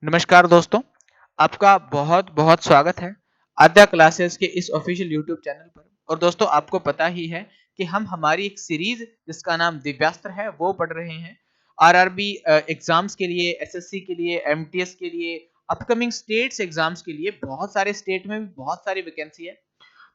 नमस्कार दोस्तों, आपका बहुत बहुत स्वागत है आद्या क्लासेस के इस ऑफिशियल यूट्यूब चैनल पर। और दोस्तों आपको पता ही है कि हम हमारी एक सीरीज जिसका नाम दिव्यास्त्र है वो पढ़ रहे हैं। आरआरबी एग्जाम्स के लिए, एसएससी के लिए, एमटीएस के लिए, अपकमिंग स्टेट्स एग्जाम्स के लिए बहुत सारे स्टेट में भी बहुत सारी वैकेंसी है।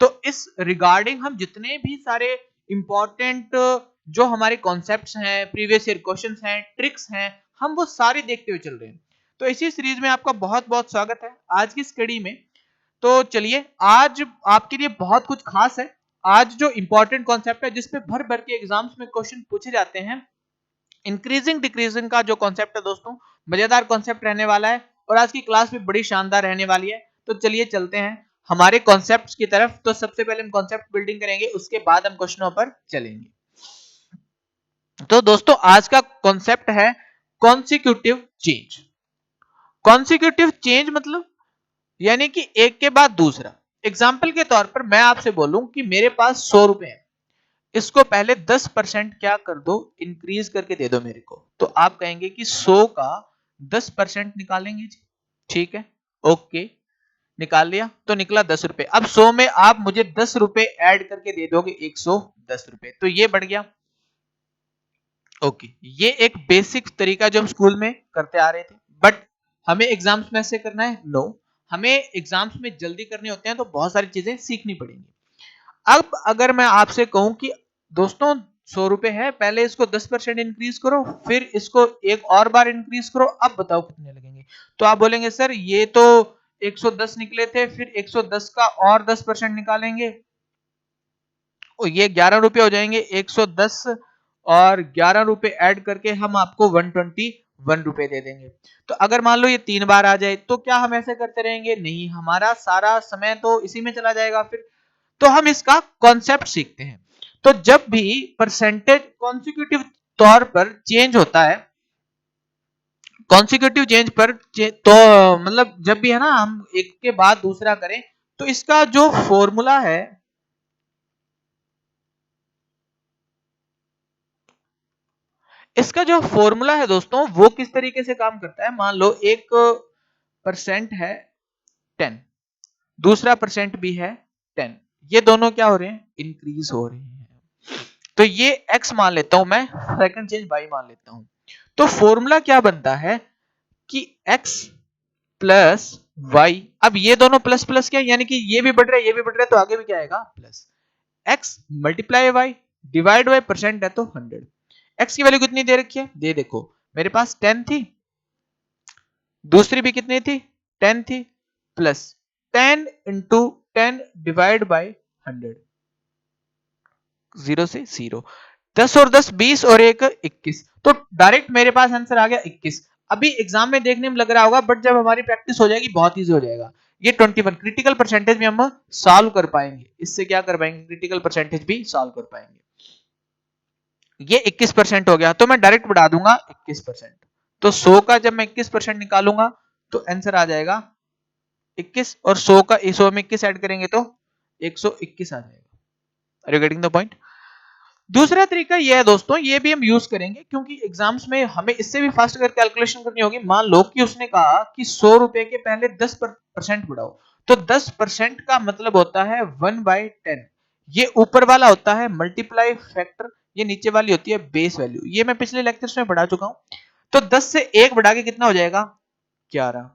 तो इस रिगार्डिंग हम जितने भी सारे इंपॉर्टेंट जो हमारे कॉन्सेप्ट्स हैं, प्रीवियस ईयर क्वेश्चंस हैं, ट्रिक्स हैं, हम वो सारे देखते हुए चल रहे हैं। तो इसी सीरीज में आपका बहुत बहुत स्वागत है आज की इस कड़ी में। तो चलिए, आज आपके लिए बहुत कुछ खास है। आज जो इंपॉर्टेंट कॉन्सेप्ट है जिसपे भर भर के एग्जाम्स में क्वेश्चन पूछे जाते हैं, इंक्रीजिंग डिक्रीजिंग का जो कॉन्सेप्ट है दोस्तों, मजेदार कॉन्सेप्ट रहने वाला है और आज की क्लास भी बड़ी शानदार रहने वाली है। तो चलिए चलते हैं हमारे कॉन्सेप्ट्स की तरफ। तो सबसे पहले हम कॉन्सेप्ट बिल्डिंग करेंगे, उसके बाद हम क्वेश्चनों पर चलेंगे। तो दोस्तों आज का कॉन्सेप्ट है कॉन्सिक्यूटिव चेंज। कॉन्सिक्यूटिव चेंज मतलब यानी कि एक के बाद दूसरा। एग्जाम्पल के तौर पर मैं आपसे बोलूं कि मेरे पास 100 रुपए है, इसको पहले 10% क्या कर दो, इंक्रीज करके दे दो मेरे को। तो आप कहेंगे कि 100 का 10% निकालेंगे जी। ठीक है, ओके, निकाल लिया तो निकला 10 रुपए। अब 100 में आप मुझे 10 रुपए ऐड करके दे दोगे, 110 रुपए, तो ये बढ़ गया। ओके, ये एक बेसिक तरीका जो हम स्कूल में करते आ रहे थे, बट हमें एग्जाम्स में ऐसे करना है? नो, हमें एग्जाम्स में जल्दी करने होते हैं तो बहुत सारी चीजें सीखनी पड़ेंगी। अब अगर मैं आपसे कहूं कि दोस्तों 100 रुपए है, पहले इसको 10% इंक्रीज करो, फिर इसको एक और बार इंक्रीज करो, अब बताओ कितने लगेंगे। तो आप बोलेंगे सर ये तो 110 निकले थे, फिर 110 का और 10% निकालेंगे, ये 11 रुपए हो जाएंगे। 110 और 11 रुपए ऐड करके हम आपको 121 रुपए दे देंगे। तो अगर मान लो ये 3 बार आ जाए तो क्या हम ऐसे करते रहेंगे? नहीं, हमारा सारा समय तो इसी में चला जाएगा फिर। तो हम इसका कॉन्सेप्ट सीखते हैं। तो जब भी परसेंटेज कॉन्सिक्यूटिव तौर पर चेंज होता है, कॉन्सिक्यूटिव चेंज पर तो मतलब जब भी है ना हम एक के बाद दूसरा करें, तो इसका जो फॉर्मूला है, इसका जो फॉर्मूला है दोस्तों, वो किस तरीके से काम करता है। मान लो एक परसेंट है 10, दूसरा परसेंट भी है 10, ये दोनों क्या हो रहे हैं? इंक्रीज हो रहे हैं। तो ये x मान लेता हूं मैं, सेकंड चेंज y मान लेता हूं। तो फॉर्मूला क्या बनता है कि x प्लस वाई। अब ये दोनों प्लस प्लस क्या है, यानी कि ये भी बढ़ रहा है ये भी बढ़ रहा है, तो आगे भी क्या आएगा? Plus. x multiply Y divide by percent है तो 100। x की वैल्यू कितनी दे रखी है? दे देखो, मेरे पास 10 थी, दूसरी भी कितनी थी? 10 थी, प्लस 10 इंटू 10 डिवाइड बाई 100, 0 से 0, 10 और 10 20 और 1 21, तो डायरेक्ट मेरे पास आंसर आ गया 21। अभी एग्जाम में देखने में लग रहा होगा, बट जब हमारी प्रैक्टिस हो जाएगी बहुत इजी हो जाएगा। ये 21 क्रिटिकल परसेंटेज में हम सॉल्व कर पाएंगे, इससे क्या कर पाएंगे? क्रिटिकल परसेंटेज भी सॉल्व कर पाएंगे। ये 21% हो गया, तो मैं डायरेक्ट बढ़ा दूंगा 21%। तो 100 का जब मैं 21% निकालूंगा तो आंसर आ जाएगा 21, और 100 का 100 में 21 ऐड करेंगे तो 121 आ जाएगा। Are you getting the point? दूसरा तरीका यह है दोस्तों, ये भी हम यूज करेंगे क्योंकि एग्जाम्स में हमें इससे भी फास्ट कर कैलकुलेशन करनी होगी। मान लो कि उसने कहा कि 100 रुपए के पहले 10% बढ़ाओ, तो 10% का मतलब होता है 1/10। ये ऊपर वाला होता है मल्टीप्लाई फैक्टर, ये नीचे वाली होती है बेस वैल्यू। ये मैं पिछले लेक्चर्स में पढ़ा चुका हूं। तो 10 से 1 बढ़ा के कितना हो जाएगा? 11।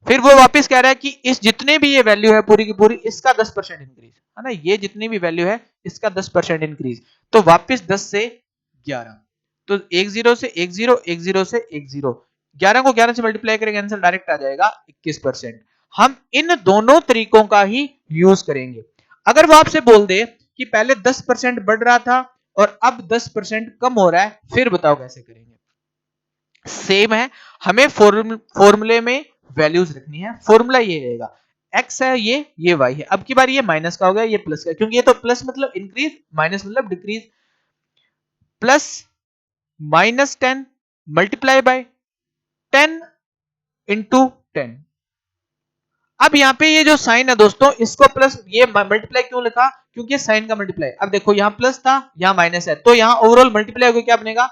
फिर वो वापस कह रहा है कि इस जितने भी ये वैल्यू है पूरी की पूरी, इसका 10% इंक्रीज है ना, ये जितनी भी वैल्यू है इसका 10% इंक्रीज। तो वापस 10 से 11, तो 10 से 10, 10 से 10, 11 को 11 से मल्टीप्लाई करेंगे, आंसर डायरेक्ट आ जाएगा 21%। हम इन दोनों तरीकों का ही यूज करेंगे। अगर वो आपसे बोल दे कि पहले 10% बढ़ रहा था और अब 10% कम हो रहा है, फिर बताओ कैसे करेंगे? सेम है, हमें फॉर्मूले में वैल्यूज रखनी है। फॉर्मूला ये रहेगा, x है ये y है। अब की बार ये माइनस का हो गया, ये प्लस का, क्योंकि ये तो प्लस मतलब इंक्रीज, माइनस मतलब decrease. Plus -10 multiply by 10 into 10। अब यहाँ पे ये जो साइन है दोस्तों, इसको प्लस, ये मल्टीप्लाई क्यों लिखा? क्योंकि साइन का मल्टीप्लाई। अब देखो यहाँ प्लस था, यहाँ माइनस है, तो यहाँ ओवरऑल मल्टीप्लाई होकर क्या बनेगा?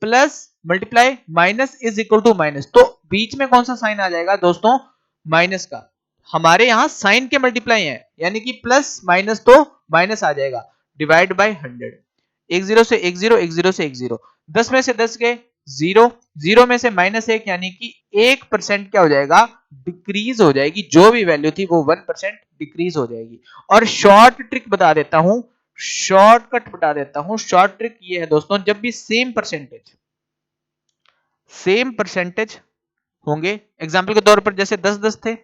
Plus multiply minus is equal to minus. तो बीच में कौन सा साइन आ जाएगा दोस्तों? माइनस का। हमारे यहाँ साइन के मल्टीप्लाई है, यानी कि प्लस माइनस तो माइनस आ जाएगा, डिवाइड बाय 100। एक जीरो से एक जीरो, एक जीरो से एक जीरो, 10 में से 10 गए जीरो, जीरो में से -1 यानी कि 1% क्या हो जाएगा? डिक्रीज हो जाएगी। जो भी वैल्यू थी वो 1% डिक्रीज हो जाएगी। और शॉर्ट ट्रिक बता देता हूं, शॉर्टकट बता देता हूं। शॉर्ट ट्रिक ये है दोस्तों, जब भी सेम परसेंटेज होंगे, एग्जाम्पल के तौर पर जैसे 10-10 थे,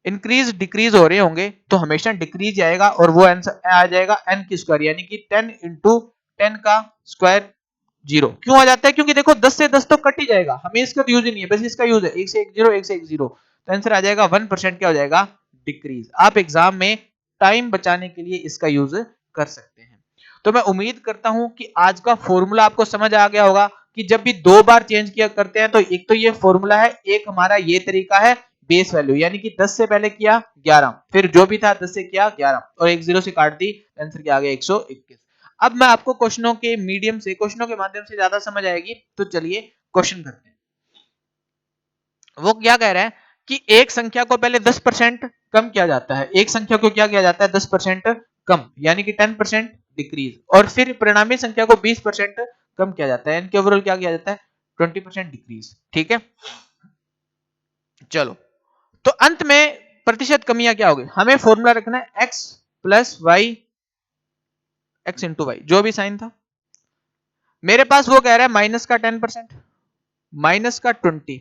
इंक्रीज डिक्रीज हो रहे होंगे तो हमेशा डिक्रीज आएगा और वो आंसर आ जाएगा n की स्क्वायर, यानी कि 10 इंटू 10 का स्क्वायर 0। क्यों आ जाता है? क्योंकि देखो 10 से 10 तो कट ही जाएगा, हमें इसका तो यूज ही नहीं है, बस इसका यूज है। 1 से 1 0, 1 से 1 0, तो आंसर आ जाएगा 1% क्या हो जाएगा? डिक्रीज। आप एग्जाम में टाइम बचाने के लिए इसका यूज कर सकते हैं। तो मैं उम्मीद करता हूं कि आज का फॉर्मूला आपको समझ आ गया होगा कि जब भी दो बार चेंज किया करते हैं तो एक तो ये फॉर्मूला है, एक हमारा ये तरीका है बेस वैल्यू, यानी कि 10 से पहले किया 11, फिर जो भी था 10 से किया 11 और एक जीरो से काट दी, आंसर क्या आ गया? 121। अब मैं आपको क्वेश्चनों के मीडियम से, क्वेश्चनों के माध्यम से ज्यादा समझ आएगी, तो चलिए क्वेश्चन करते हैं। वो क्या कह रहा है कि एक संख्या को पहले 10% कम किया जाता है, एक संख्या को क्या किया जाता है? 10% कम, यानी कि 10% डिक्रीज, और फिर परिणामी संख्या को 20% कम किया जाता है, इनके ओवरऑल क्या किया जाता है? 20% डिक्रीज। ठीक है, चलो, तो अंत में प्रतिशत कमियां क्या होगी? हमें फॉर्मूला रखना है x plus Y, x into Y, जो भी साइन था। मेरे पास वो कह रहा है माइनस का 10%, माइनस का 20,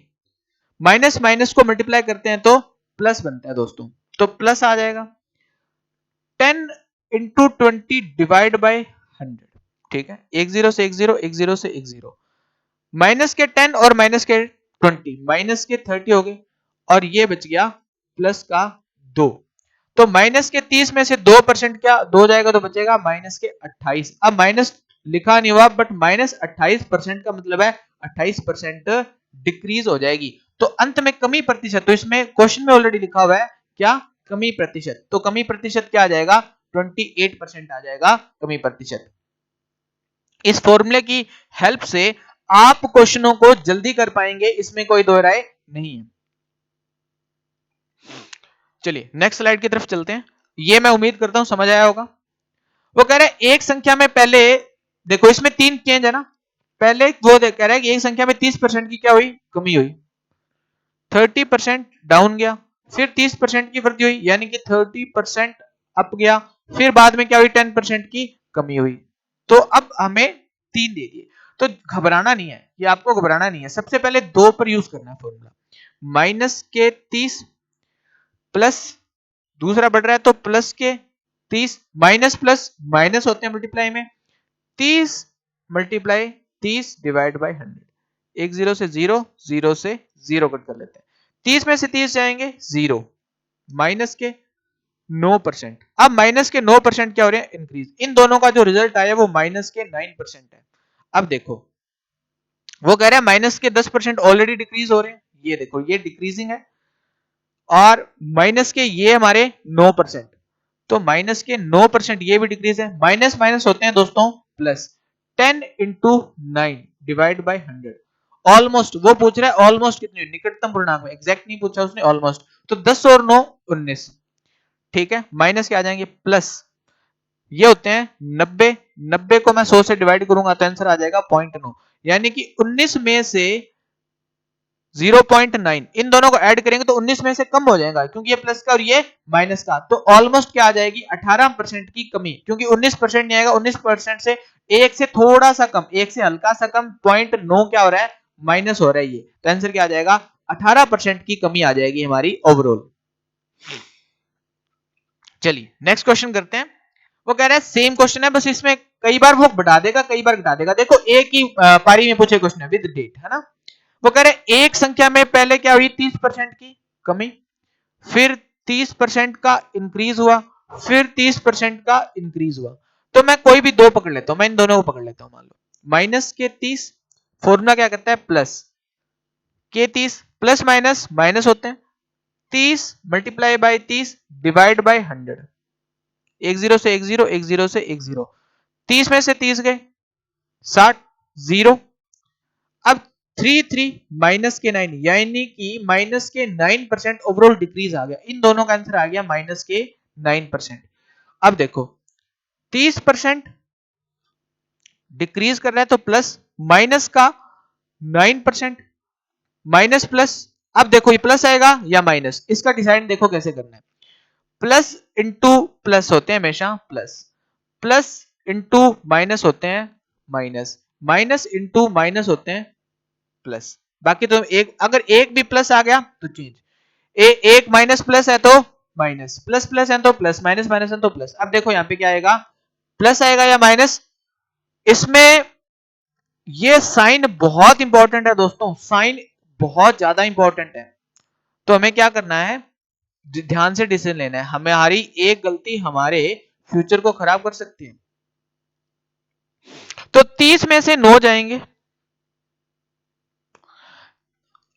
माइनस माइनस को मल्टीप्लाई करते हैं तो प्लस बनता है दोस्तों, तो प्लस आ जाएगा। 10 इंटू 20 डिवाइड बाई 100। ठीक है, एक जीरो से एक जीरो, एक जीरो से एक जीरो, माइनस के 10 और माइनस के 20, माइनस के 30 हो गए, और ये बच गया प्लस का 2। तो माइनस के 30 में से 2% क्या 2 जाएगा तो बचेगा माइनस के 28। अब माइनस लिखा नहीं हुआ, बट माइनस 28% का मतलब है 28% डिक्रीज हो जाएगी। तो अंत में कमी प्रतिशत, तो इसमें क्वेश्चन में ऑलरेडी लिखा हुआ है क्या? कमी प्रतिशत। तो कमी प्रतिशत क्या आ जाएगा? 28% आ जाएगा कमी प्रतिशत। इस फॉर्मूले की हेल्प से आप क्वेश्चनों को जल्दी कर पाएंगे, इसमें कोई दो राय नहीं है। चलिए नेक्स्ट स्लाइड की तरफ चलते हैं। ये मैं उम्मीद करता हूं समझ आया होगा। वो कह रहे हैं एक संख्या में पहले, देखो इसमें 3 चेंज है ना, पहले वो कह रहा है कि एक संख्या में 30% की क्या हुई? कमी हुई, 30% डाउन गया, फिर 30% की वृद्धि हुई, यानी कि 30% अप गया, फिर बाद में क्या हुई? 10% की कमी हुई। तो अब हमें 3 दे दिए, तो घबराना नहीं है, ये आपको घबराना नहीं है। सबसे पहले 2 पर यूज करना है फॉर्मूला, माइनस के 30 प्लस, दूसरा बढ़ रहा है तो प्लस के 30, माइनस प्लस माइनस होते हैं मल्टीप्लाई में, 30 मल्टीप्लाई 30 डिवाइड बाई 100। एक जीरो से जीरो, जीरो से जीरो कट कर लेते हैं, 30 में से 30 जाएंगे जीरो, माइनस के 9%। अब माइनस के 9% क्या हो रहे हैं? इंक्रीज। इन दोनों का जो रिजल्ट आया वो माइनस के 9% है। अब देखो वो कह रहे हैं माइनस के 10% ऑलरेडी डिक्रीज हो रहे हैं, ये देखो ये डिक्रीजिंग है, और माइनस के ये हमारे 9%, तो माइनस के 9% ये भी डिक्रीज है। माइनस माइनस होते हैं दोस्तों plus, 10 into 9 divide by 100। Almost वो पूछ रहा है ऑलमोस्ट कितनी, निकटतम पूर्णांक में, एग्जैक्ट नहीं पूछा उसने, ऑलमोस्ट। तो 10 और 9 19। ठीक है, माइनस के आ जाएंगे प्लस, ये होते हैं 90, 90 को मैं 100 से डिवाइड करूंगा तो आंसर आ जाएगा 0.9, यानी कि 19 में से 0.9, इन दोनों को ऐड करेंगे तो 19 में से कम हो जाएगा, क्योंकि ये प्लस का और ये माइनस का। तो ऑलमोस्ट क्या आ जाएगी? 18% की कमी, क्योंकि 19% नहीं आएगा, 19% से एक से थोड़ा सा कम, एक से हल्का सा कम, 0.9 क्या हो रहा है? माइनस हो रहा है ये। तो आंसर क्या आ जाएगा? 18% की कमी आ जाएगी हमारी ओवरऑल। चलिए नेक्स्ट क्वेश्चन करते हैं। वो कह रहा है सेम क्वेश्चन है, बस इसमें कई बार वो बढ़ा देगा कई बार घटा देगा। देखो एक ही पारी में पूछे क्वेश्चन है विद डेट, है ना। वो कह रहे एक संख्या में पहले क्या हुई? 30% की कमी, फिर 30% का इंक्रीज हुआ, फिर 30% का इंक्रीज हुआ। तो मैं कोई भी दो पकड़ लेता हूं, मैं इन दोनों को पकड़ लेता हूं। मान लो माइनस के 30, फॉर्मूला क्या करता है? प्लस के 30, प्लस माइनस माइनस होते हैं, 30 मल्टीप्लाई बाई 30 डिवाइड बाई 100। एक जीरो से एक जीरो, एक जीरो से एक जीरो, 30 में से 30 गए 60, जीरो। अब 3 माइनस के 9, यानी कि माइनस के 9% ओवरऑल डिक्रीज आ गया। इन दोनों का आंसर आ गया माइनस के 9%। अब देखो 30% डिक्रीज कर रहा है तो प्लस, माइनस का 9%, माइनस प्लस। अब देखो ये प्लस आएगा या माइनस, इसका डिसाइड देखो कैसे करना है। प्लस इंटू प्लस होते हैं हमेशा प्लस, प्लस इंटू माइनस होते हैं माइनस, माइनस इंटू माइनस होते हैं प्लस। बाकी तो एक, अगर एक भी प्लस आ गया तो चेंज, एक माइनस प्लस है तो माइनस, प्लस प्लस है तो प्लस, माइनस माइनस है तो प्लस। अब देखो यहां पे क्या आएगा, प्लस आएगा या माइनस। इसमें ये साइन बहुत इंपॉर्टेंट है दोस्तों, साइन बहुत ज्यादा इंपॉर्टेंट है। तो हमें क्या करना है, ध्यान से डिसीजन लेना है। हमारी एक गलती हमारे फ्यूचर को खराब कर सकती है। तो 30 में से 9 जाएंगे।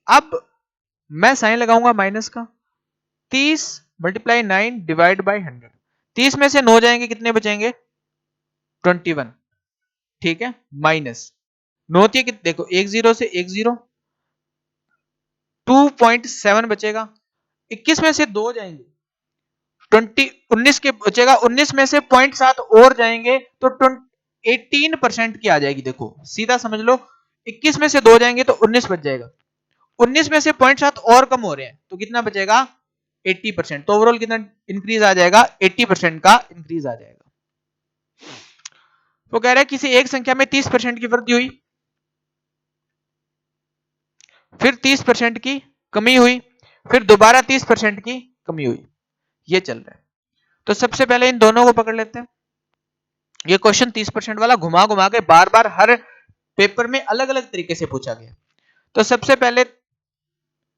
अब मैं साइन लगाऊंगा माइनस का, 30 मल्टीप्लाई 9 डिवाइड बाई 100। 30 में से 9 जाएंगे, कितने बचेंगे 21, ठीक है, माइनस 9 थी, देखो एक जीरो से एक जीरो, 2.7 बचेगा। 21 में से 2 जाएंगे, 19 के बचेगा, 19 में से 0.7 और जाएंगे तो 18% की आ जाएगी। देखो सीधा समझ लो, 21 में से 2 जाएंगे तो 19 बच जाएगा, 19 में से 0.7 और कम हो रहे हैं तो कितना बचेगा 80%। तो ओवरऑल कितना इंक्रीज आ जाएगा, 80% का इंक्रीज आ जाएगा। वो कह रहा है किसी एक संख्या में 30% की वृद्धि हुई, फिर 30% की कमी हुई, फिर दोबारा 30% की कमी हुई, ये चल रहा है। तो सबसे पहले इन दोनों को पकड़ लेते हैं। ये क्वेश्चन 30% वाला घुमा घुमा के बार बार हर पेपर में अलग अलग तरीके से पूछा गया। तो सबसे पहले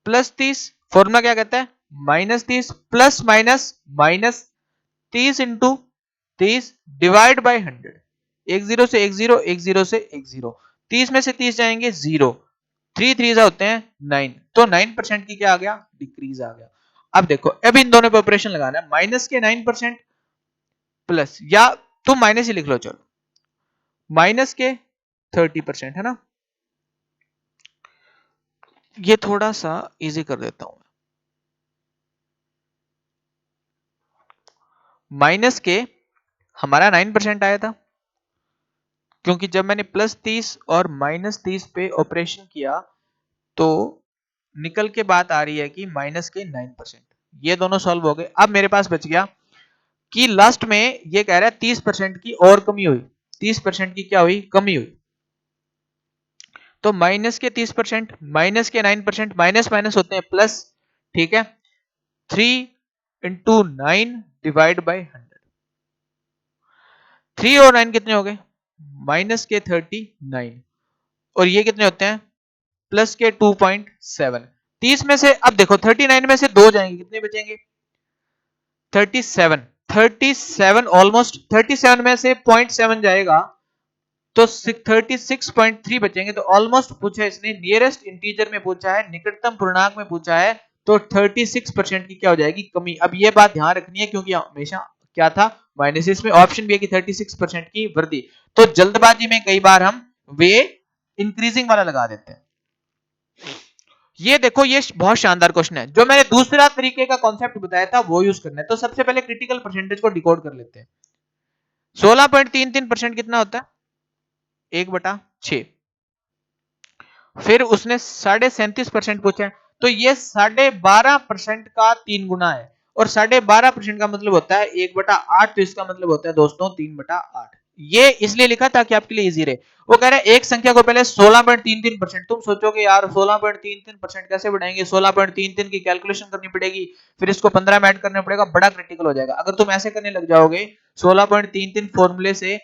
प्लस 30, फॉर्मूला क्या कहता है, minus 30 plus minus minus 30 into 30 divide by 100। एक जीरो से एक जीरो, एक जीरो से एक जीरो, 30 में से 30 जाएंगे जीरो, 3 3 होते हैं 9, तो 9% की क्या आ गया, डिक्रीज आ गया। अब देखो अब इन दोनों पे ऑपरेशन लगाना है, माइनस के 9% प्लस, या तुम माइनस ही लिख लो चलो, माइनस के 30%, है ना। ये थोड़ा सा इजी कर देता हूं, माइनस के हमारा 9% आया था, क्योंकि जब मैंने प्लस 30 और माइनस 30 पे ऑपरेशन किया तो निकल के बात आ रही है कि माइनस के 9%। ये दोनों सॉल्व हो गए। अब मेरे पास बच गया कि लास्ट में ये कह रहा है 30% की और कमी हुई, 30% की क्या हुई, कमी हुई। तो माइनस के 30% माइनस के 9%, माइनस माइनस होते हैं प्लस, ठीक है, 3 इंटू 9 डिवाइड बाई 100। 3 और 9 कितने हो गए, माइनस के 39, और ये कितने होते हैं प्लस के 2.7। 30 में से अब देखो 39 में से 2 जाएंगे, कितने बचेंगे 37, 37 ऑलमोस्ट, 37 में से 0.7 जाएगा तो 36.3 बचेंगे। तो ऑलमोस्ट पूछा है इसने, नियरेस्ट इंटीजर में पूछा है, निकटतम पूर्णांक में पूछा है, तो 36% की क्या हो जाएगी, कमी। अब ये बात ध्यान रखनी है क्योंकि हमेशा क्या था माइनस, इसमें ऑप्शन भी है कि 36% की वृद्धि। तो जल्दबाजी में कई बार हम वे इंक्रीजिंग वाला लगा देते हैं। ये देखो ये बहुत शानदार क्वेश्चन है, जो मैंने दूसरा तरीके का कॉन्सेप्ट बताया था वो यूज करना है। तो सबसे पहले क्रिटिकल परसेंटेज को डिकोड कर लेते हैं। 16.33% कितना होता है, 1/6। फिर उसने 37.5% पूछा है, तो ये 12.5% का 3 गुना है, और 12.5% का मतलब होता है 1/8, तो इसका मतलब होता है दोस्तों 3/8। ये इसलिए लिखा ताकि आपके लिए इजी रहे। वो कह रहा है एक संख्या को पहले 16.33%, तुम सोचोगे यार 16.33% कैसे बढ़ाएंगे, 16.33 की कैलकुलेशन करनी पड़ेगी, फिर इसको 15 में ऐड करना पड़ेगा, बड़ा क्रिटिकल हो जाएगा। अगर तुम ऐसे करने लग जाओगे 16.33 फॉर्मूले से,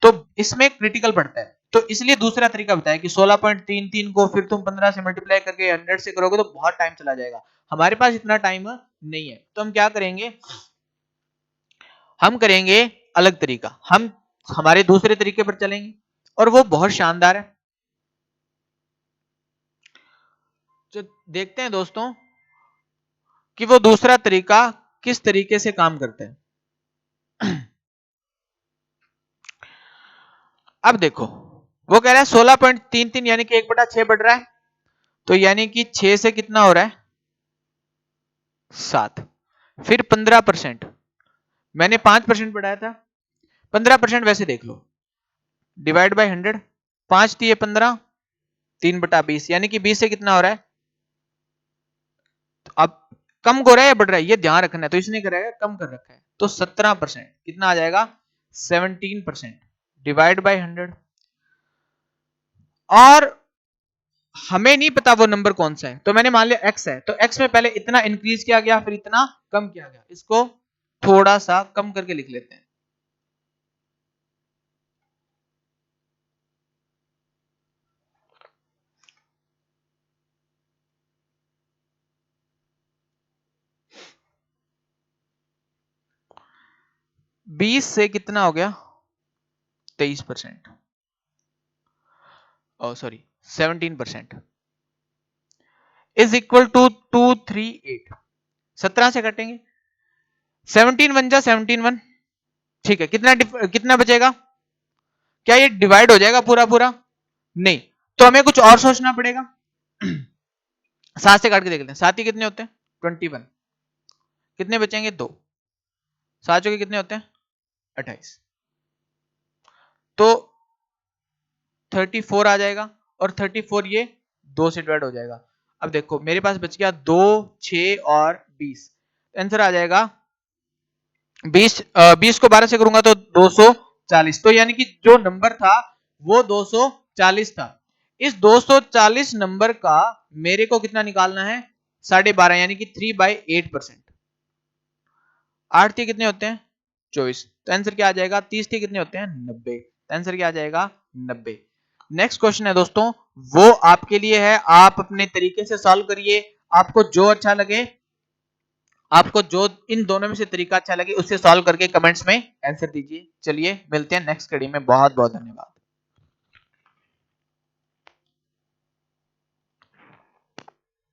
तो इसमें क्रिटिकल पड़ता है। तो इसलिए दूसरा तरीका बताया कि 16.33 को फिर तुम 15 से मल्टीप्लाई करके 100 से करोगे तो बहुत टाइम चला जाएगा। हमारे पास इतना टाइम नहीं है, तो हम क्या करेंगे, हम करेंगे अलग तरीका, हम हमारे दूसरे तरीके पर चलेंगे और वो बहुत शानदार है। तो देखते हैं दोस्तों कि वो दूसरा तरीका किस तरीके से काम करते हैं। अब देखो वो कह रहा है 16.33 यानी कि 1/6 बढ़ रहा है, तो यानी कि 6 से कितना हो रहा है 7। फिर 15%, मैंने 5% बढ़ाया था, 15% वैसे देख लो, डिवाइड बाय 100, 5 दिए 15, 3/20, यानी कि 20 से कितना हो रहा है, तो अब कम हो रहा है या बढ़ रहा है ये ध्यान रखना है, तो इसने करेगा कम कर रखा है, तो 17%, कितना आ जाएगा 17%, डिवाइड बाय 100। और हमें नहीं पता वो नंबर कौन सा है, तो मैंने मान लिया x है, तो x में पहले इतना इंक्रीज किया गया फिर इतना कम किया गया, इसको थोड़ा सा कम करके लिख लेते हैं। बीस से कितना हो गया 23%, ओ सॉरी 17%, इज इक्वल टू 238। 17 से कटेंगे, 17 वन जा 17 वन, ठीक है, कितना बचेगा, क्या ये डिवाइड हो जाएगा पूरा पूरा, नहीं, तो हमें कुछ और सोचना पड़ेगा। 7 से काट के देख लेते हैं, 7 ही कितने होते हैं 21, कितने बचेंगे 2, 7 के कितने होते हैं 28, तो 34 आ जाएगा, और 34 ये 2 से डिवाइड हो जाएगा। अब देखो मेरे पास बच गया 2, 6 और 20, आंसर आ जाएगा 20, 20 को 12 से करूंगा तो 240, तो यानी कि जो नंबर था वो 240 था। इस 240 नंबर का मेरे को कितना निकालना है 12.5, यानी कि 3/8%। 8 के कितने होते हैं 24, तो आंसर क्या आ जाएगा, 30 के कितने होते हैं 90, तो आंसर क्या आ जाएगा 90। नेक्स्ट क्वेश्चन है दोस्तों, वो आपके लिए है, आप अपने तरीके से सॉल्व करिए, आपको जो अच्छा लगे, आपको जो इन दोनों में से तरीका अच्छा लगे उससे सॉल्व करके कमेंट्स में आंसर दीजिए। चलिए मिलते हैं नेक्स्ट कड़ी में, बहुत बहुत धन्यवाद।